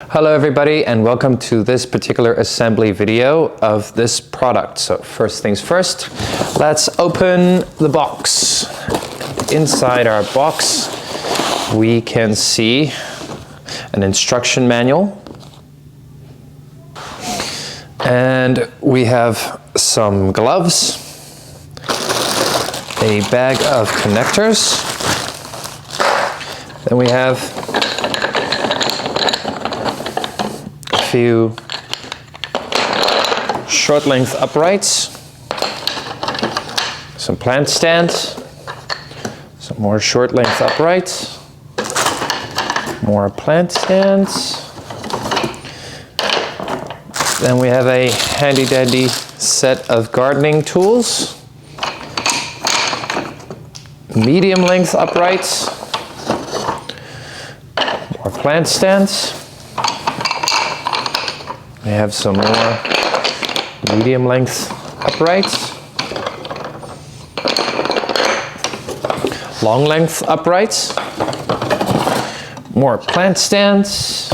Hello everybody and welcome to this particular assembly video of this product. So first things first, let's open the box. Inside our box we can see an instruction manual and we have some gloves, a bag of connectors, then we have a few short length uprights, some plant stands, some more short length uprights, more plant stands. Then we have a handy dandy set of gardening tools, medium length uprights, more plant stands. We have some more medium length uprights, long length uprights, more plant stands,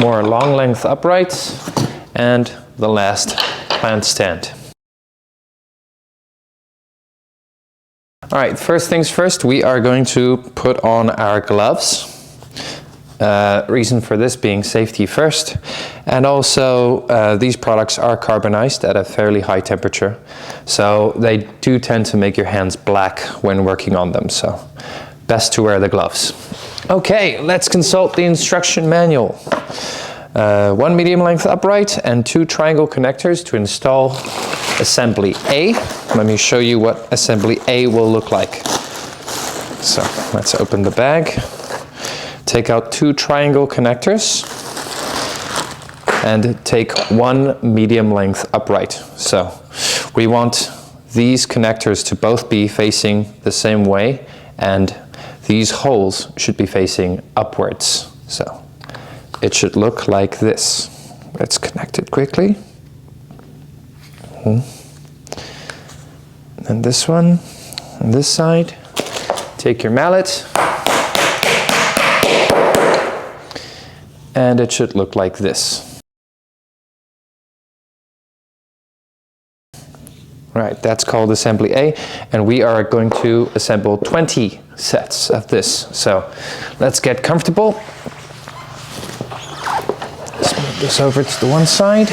more long length uprights, and the last plant stand. Alright, first things first, we are going to put on our gloves. Reason for this being safety first, and also these products are carbonized at a fairly high temperature, so they do tend to make your hands black when working on them, so best to wear the gloves. Okay, let's consult the instruction manual. One medium length upright and two triangle connectors to install assembly A. Let me show you what assembly A will look like. So let's open the bag. Take out two triangle connectors and take one medium length upright. So we want these connectors to both be facing the same way, and these holes should be facing upwards. So it should look like this. Let's connect it quickly. And this one on this side. Take your mallet. And it should look like this. Right, that's called assembly A, and we are going to assemble 20 sets of this. So let's get comfortable. Let's move this over to the one side.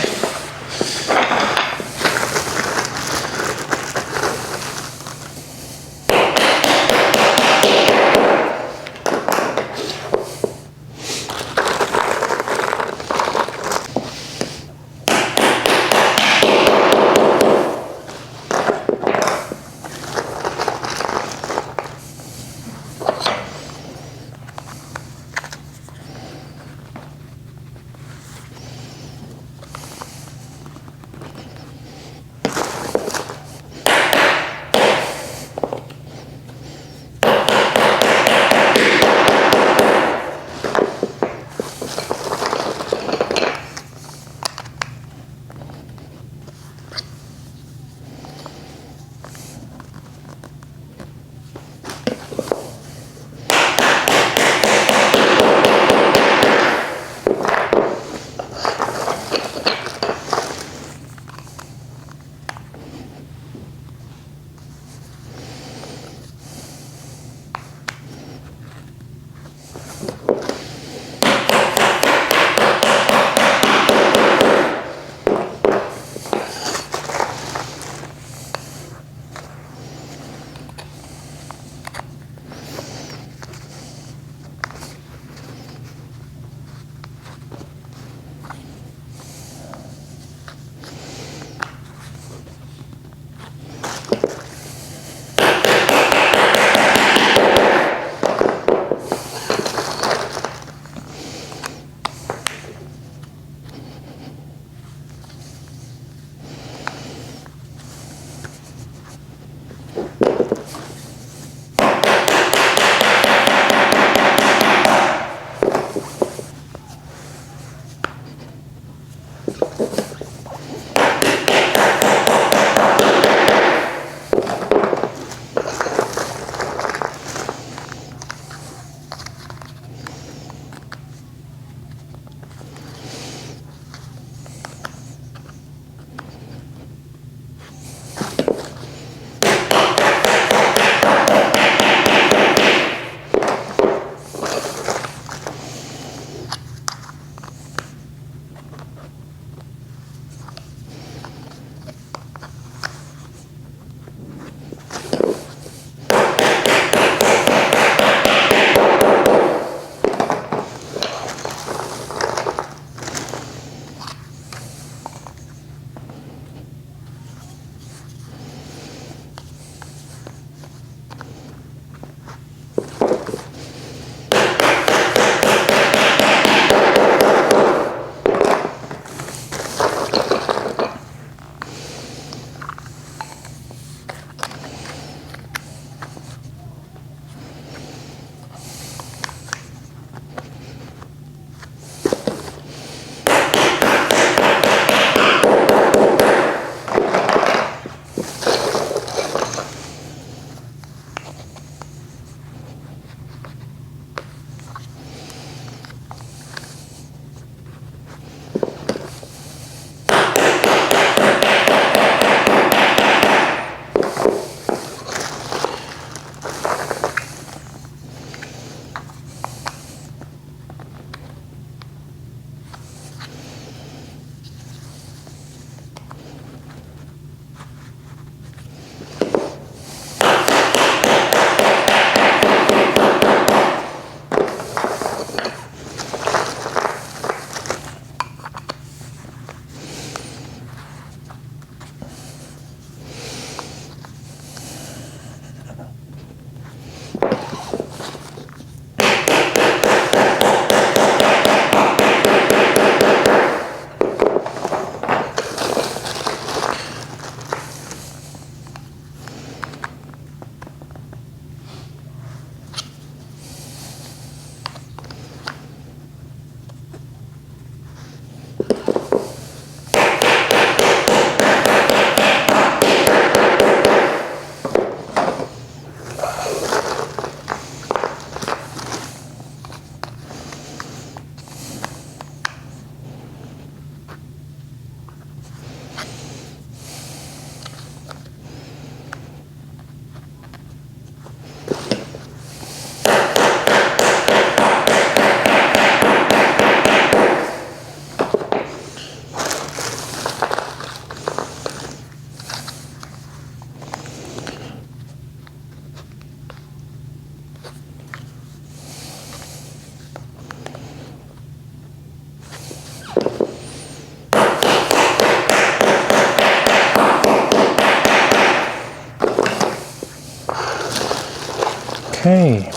Okay.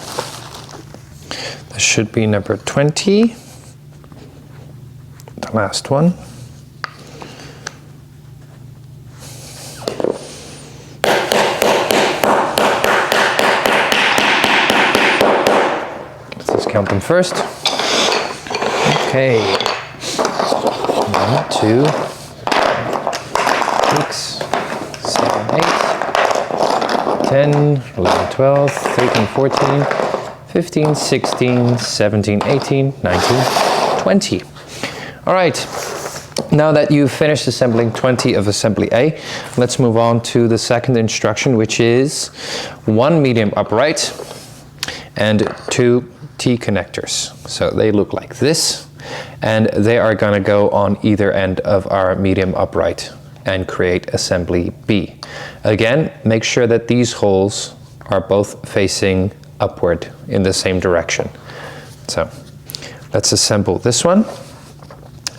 This should be number 20. The last one. Let's just count them first. Okay. 1, 2, 6, 7, 8, 10, 11, 12, 13, 14, 15, 16, 17, 18, 19, 20. All right, now that you've finished assembling 20 of assembly A, let's move on to the second instruction, which is 1 medium upright and 2 T connectors. So they look like this, and they are going to go on either end of our medium upright and create assembly B. Again, make sure that these holes are both facing upward in the same direction. So let's assemble this one,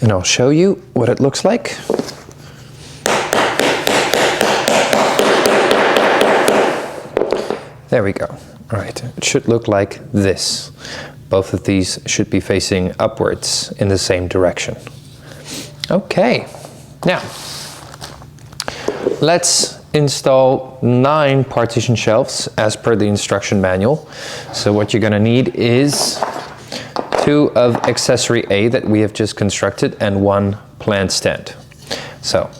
and I'll show you what it looks like. There we go. All right, it should look like this. Both of these should be facing upwards in the same direction. Okay, now let's install 9 partition shelves as per the instruction manual. So what you're gonna need is 2 of accessory A that we have just constructed and 1 plant stand. So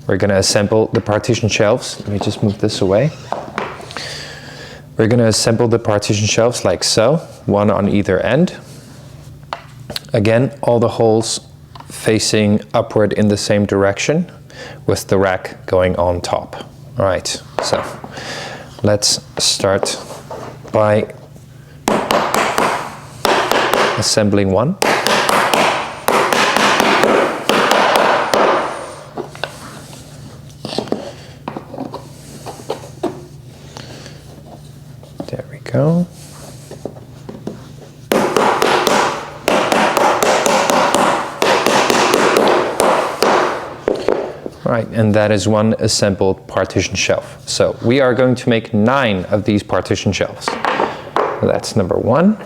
we're gonna assemble the partition shelves. Let me just move this away. We're gonna assemble the partition shelves like so, 1 on either end. Again, all the holes facing upward in the same direction, with the rack going on top. All right, so let's start by assembling one. There we go. Right, and that is 1 assembled partition shelf. So we are going to make 9 of these partition shelves. So that's number 1.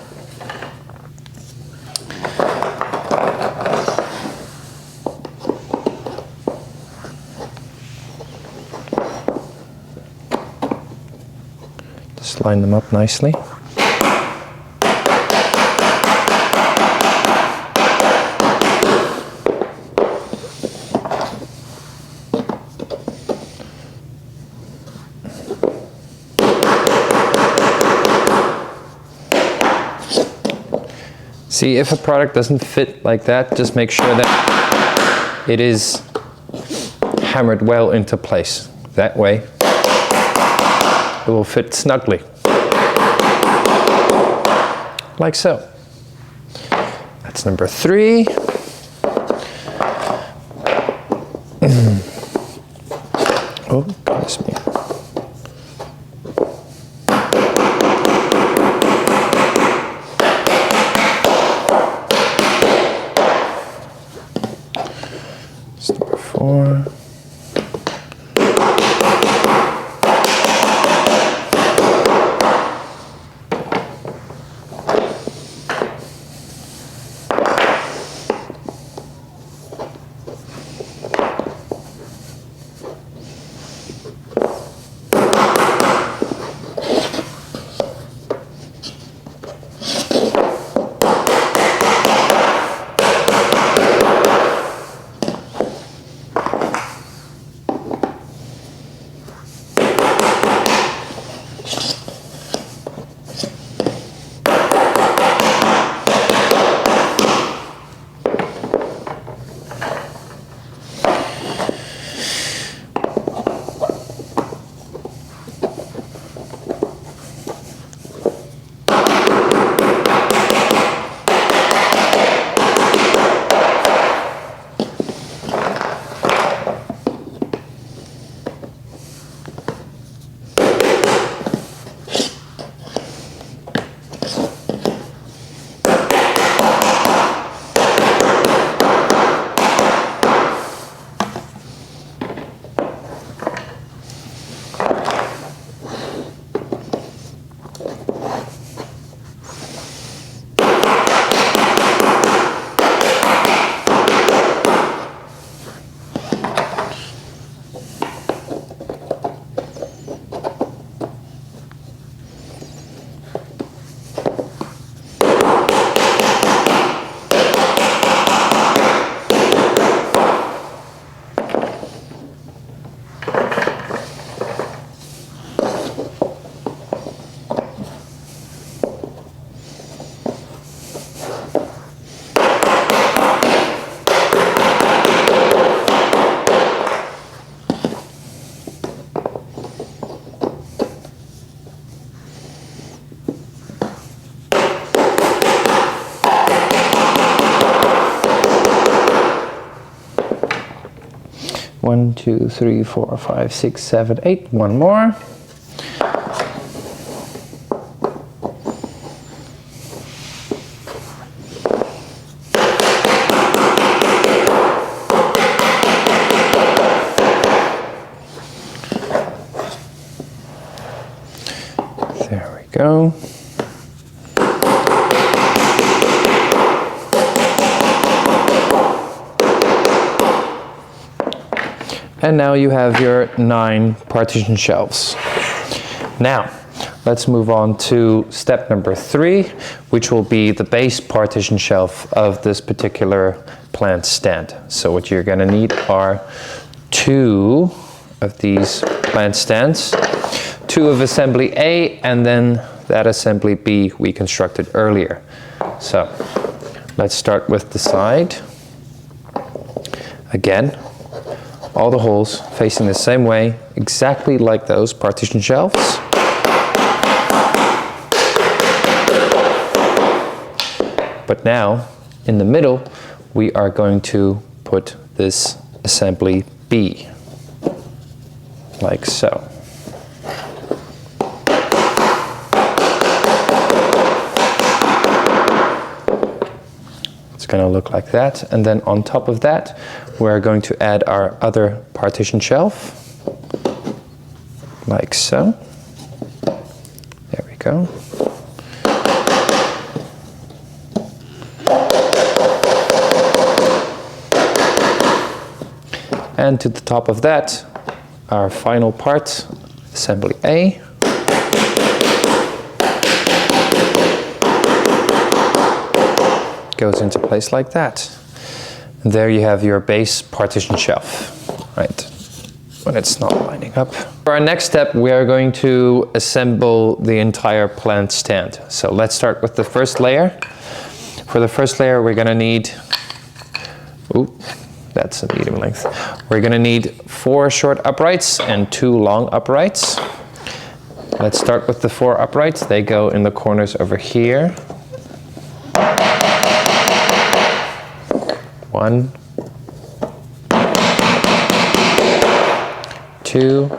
Just line them up nicely. See, if a product doesn't fit like that, just make sure that it is hammered well into place. That way, it will fit snugly. Like so. That's number 3. Oh, goodness me. Number 4. 1, 2, 3, 4, 5, 6, 7, 8. One more. There we go. And now you have your 9 partition shelves. Now, let's move on to step number 3, which will be the base partition shelf of this particular plant stand. So what you're going to need are 2 of these plant stands, 2 of assembly A, and then that assembly B we constructed earlier. So let's start with the side. Again, all the holes facing the same way, exactly like those partition shelves. But now, in the middle, we are going to put this assembly B, like so. It's going to look like that, and then on top of that, we're going to add our other partition shelf, like so. There we go. And to the top of that, our final part, assembly A. Goes into place like that. And there you have your base partition shelf, right, when it's not lining up. For our next step, we are going to assemble the entire plant stand. So let's start with the first layer. For the first layer, we're gonna need, that's a medium length. We're gonna need 4 short uprights and 2 long uprights. Let's start with the 4 uprights. They go in the corners over here. 1, 2,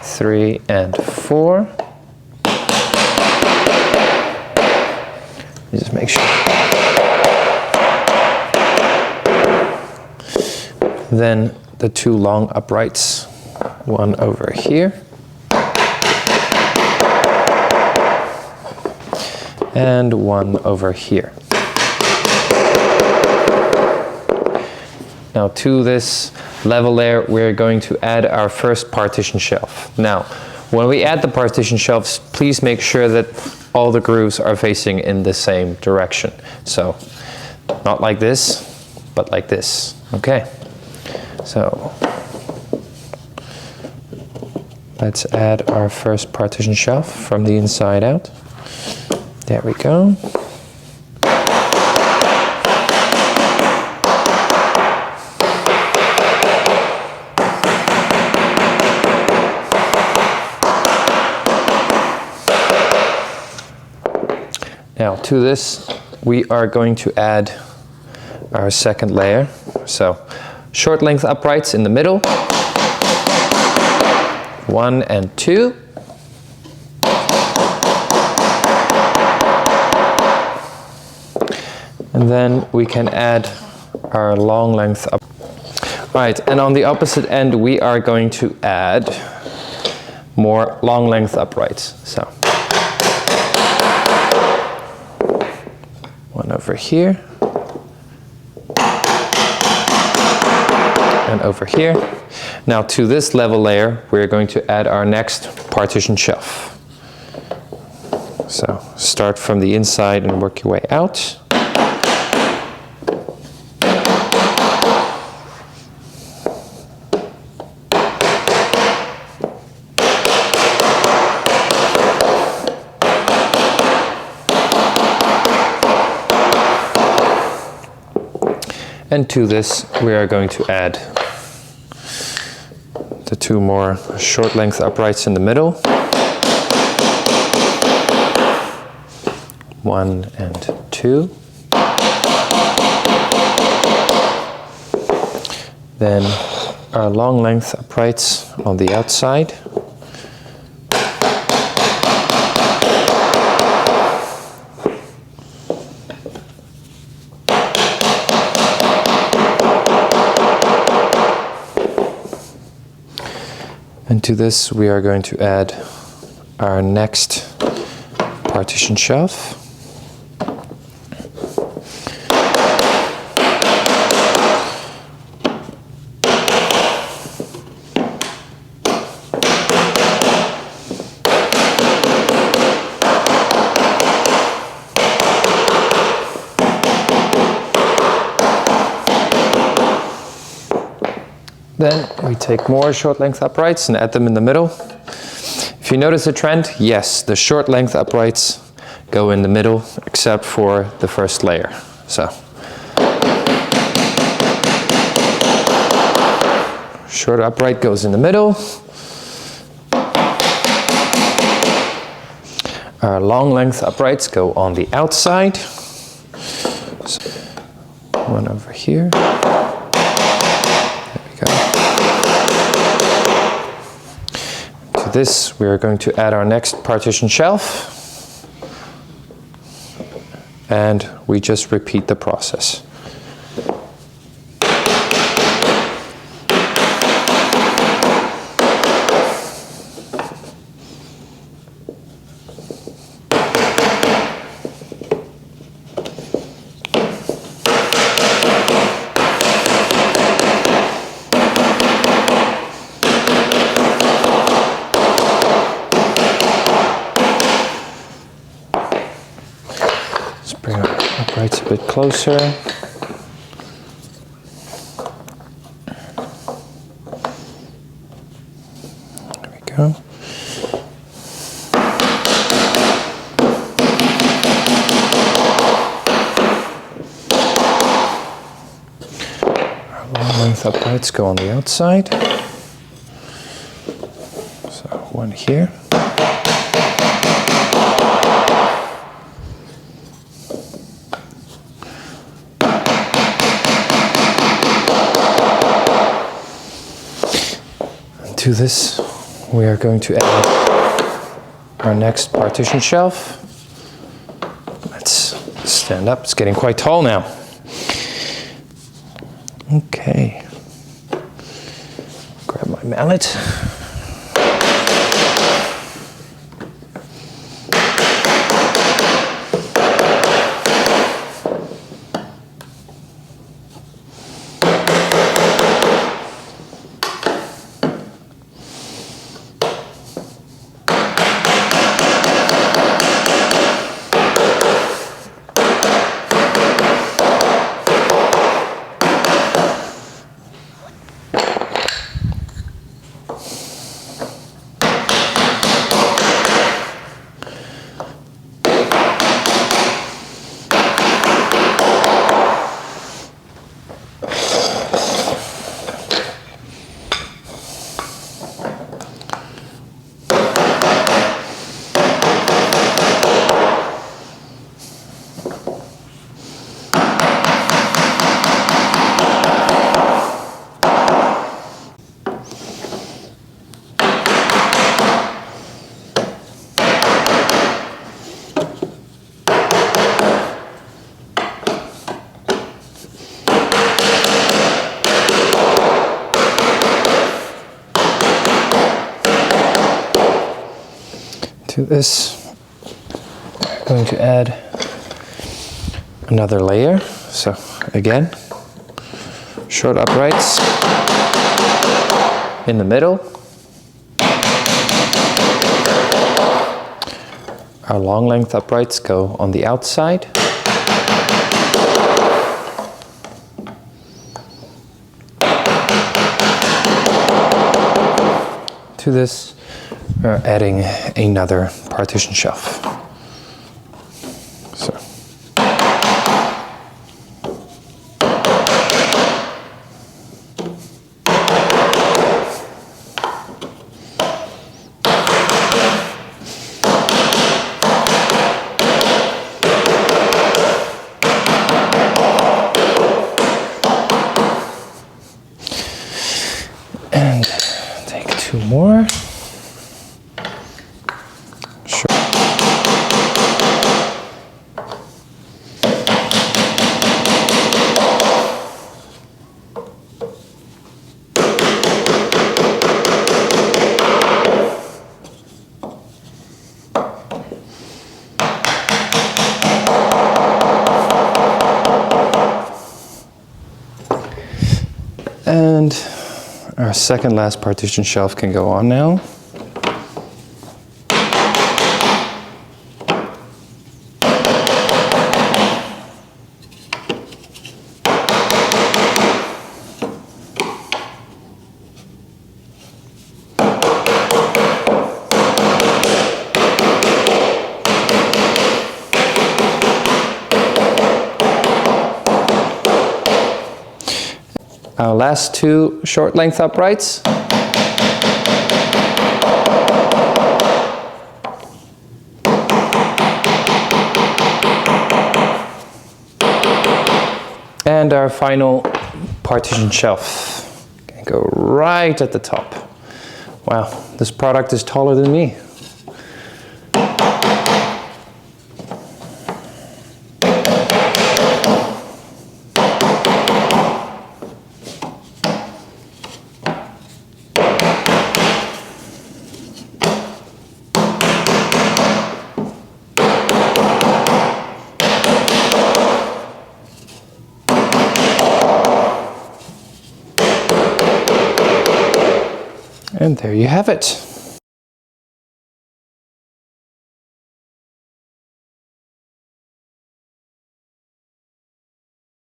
3, and 4. Just make sure. Then the 2 long uprights, 1 over here. And 1 over here. Now to this level layer, we're going to add our first partition shelf. Now, when we add the partition shelves, please make sure that all the grooves are facing in the same direction. So, not like this, but like this. Okay, so let's add our first partition shelf from the inside out. There we go. Now to this, we are going to add our second layer. So short length uprights in the middle, 1 and 2. And then we can add our long length up. Right, and on the opposite end, we are going to add more long length uprights. So 1 over here. And over here. Now to this level layer, we're going to add our next partition shelf. So start from the inside and work your way out. And to this, we are going to add the 2 more short length uprights in the middle. 1 and 2. Then our long length uprights on the outside. And to this we are going to add our next partition shelf. Then we take more short length uprights and add them in the middle. If you notice a trend, yes, the short length uprights go in the middle except for the first layer. So, short upright goes in the middle. Our long length uprights go on the outside. So, one over here. To this we are going to add our next partition shelf, and we just repeat the process. Bring our uprights a bit closer. There we go. Our long length uprights go on the outside. So one here. To this, we are going to add our next partition shelf. Let's stand up, it's getting quite tall now. Okay, grab my mallet. To this, I'm going to add another layer. So again, short uprights in the middle. Our long length uprights go on the outside. To this, we're adding another partition shelf. So. Our second last partition shelf can go on now. Our last two short length uprights. And our final partition shelf. Gonna go right at the top. Wow, this product is taller than me. And there you have it.